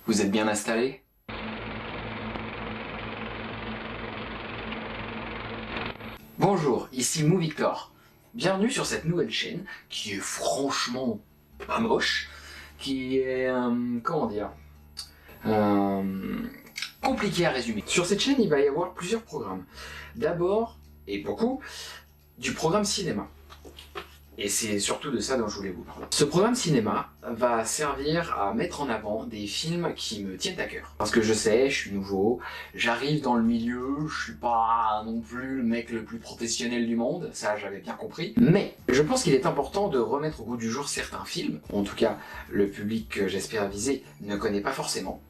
Vous êtes bien installés? Bonjour, ici MoVictor. Bienvenue sur cette nouvelle chaîne qui est franchement pas moche, qui est, comment dire, compliqué à résumer. Sur cette chaîne, il va y avoir plusieurs programmes. D'abord, et beaucoup, du programme cinéma. Et c'est surtout de ça dont je voulais vous parler. Ce programme cinéma va servir à mettre en avant des films qui me tiennent à cœur. Parce que je sais, je suis nouveau, j'arrive dans le milieu, je suis pas non plus le mec le plus professionnel du monde, ça j'avais bien compris. Mais je pense qu'il est important de remettre au goût du jour certains films, en tout cas le public que j'espère viser ne connaît pas forcément.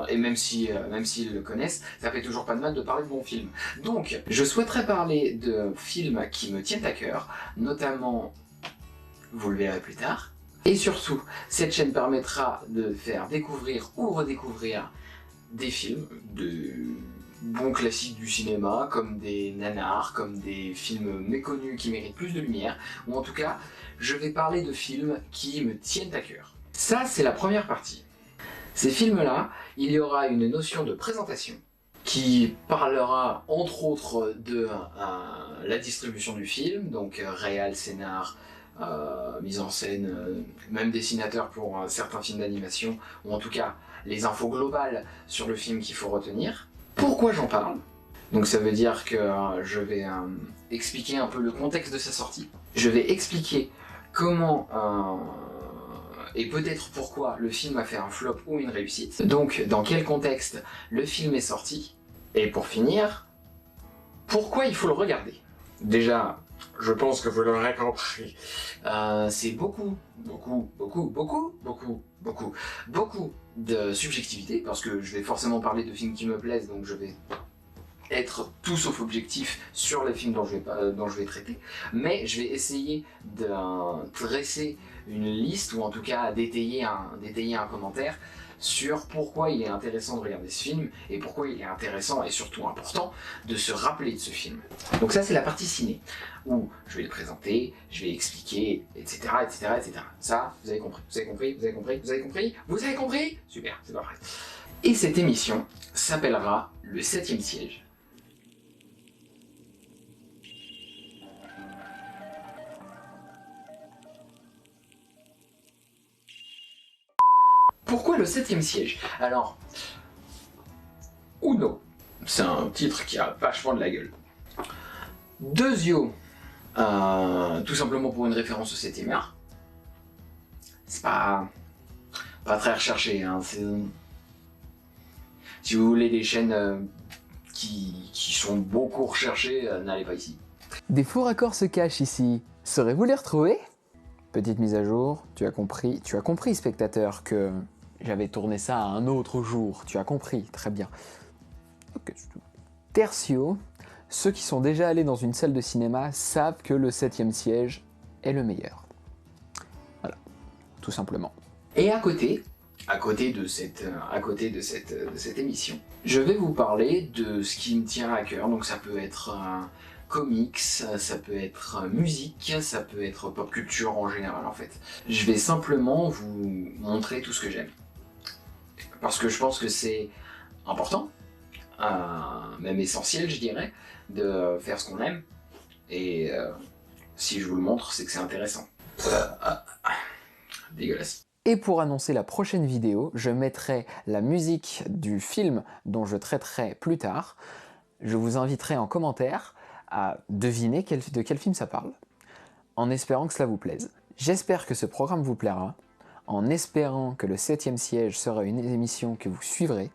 Et même s'ils le connaissent, ça fait toujours pas de mal de parler de bons films. Donc, je souhaiterais parler de films qui me tiennent à cœur, notamment, vous le verrez plus tard. Et surtout, cette chaîne permettra de faire découvrir ou redécouvrir des films, de bons classiques du cinéma, comme des nanars, comme des films méconnus qui méritent plus de lumière, ou en tout cas, je vais parler de films qui me tiennent à cœur. Ça, c'est la première partie. Ces films-là, il y aura une notion de présentation qui parlera entre autres de la distribution du film, donc réal, scénar, mise en scène, même dessinateur pour certains films d'animation, ou en tout cas les infos globales sur le film qu'il faut retenir. Pourquoi j'en parle? Donc ça veut dire que je vais expliquer un peu le contexte de sa sortie. Je vais expliquer comment et peut-être pourquoi le film a fait un flop ou une réussite. Donc, dans quel contexte le film est sorti. Et pour finir, pourquoi il faut le regarder. Déjà, je pense que vous l'aurez compris. C'est beaucoup de subjectivité, parce que je vais forcément parler de films qui me plaisent, donc je vais être tout sauf objectif sur les films dont je vais traiter, mais je vais essayer de dresser une liste, ou en tout cas d'étayer un commentaire sur pourquoi il est intéressant de regarder ce film, et pourquoi il est intéressant et surtout important de se rappeler de ce film. Donc ça c'est la partie ciné, où je vais le présenter, je vais expliquer, etc. Ça, vous avez compris, vous avez compris, vous avez compris, vous avez compris, vous avez compris. Super, c'est parfait. Et cette émission s'appellera Le 7e siège. Pourquoi le 7e siège? Alors, Uno, c'est un titre qui a vachement de la gueule. Deuxio, tout simplement pour une référence au 7e art. C'est pas très recherché, hein. Si vous voulez des chaînes qui sont beaucoup recherchées, n'allez pas ici. Des faux raccords se cachent ici. Saurez-vous les retrouver? Petite mise à jour, tu as compris spectateur que j'avais tourné ça à un autre jour, tu as compris, très bien. Okay. Tertio, ceux qui sont déjà allés dans une salle de cinéma savent que le 7e siège est le meilleur. Voilà, tout simplement. Et à côté de cette émission, je vais vous parler de ce qui me tient à cœur, donc ça peut être comics, ça peut être musique, ça peut être pop culture en général en fait. Je vais simplement vous montrer tout ce que j'aime. Parce que je pense que c'est important, même essentiel je dirais, de faire ce qu'on aime. Et si je vous le montre, c'est que c'est intéressant. Dégueulasse. Et pour annoncer la prochaine vidéo, je mettrai la musique du film dont je traiterai plus tard. Je vous inviterai en commentaire à deviner de quel film ça parle, en espérant que cela vous plaise. J'espère que ce programme vous plaira, en espérant que le 7e siège sera une émission que vous suivrez,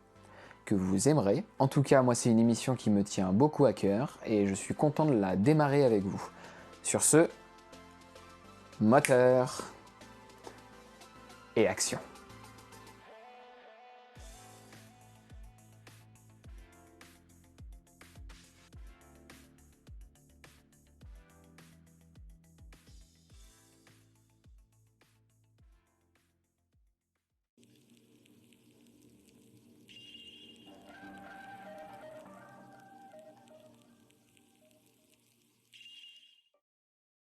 que vous aimerez. En tout cas, moi c'est une émission qui me tient beaucoup à cœur et je suis content de la démarrer avec vous. Sur ce, moteur et action.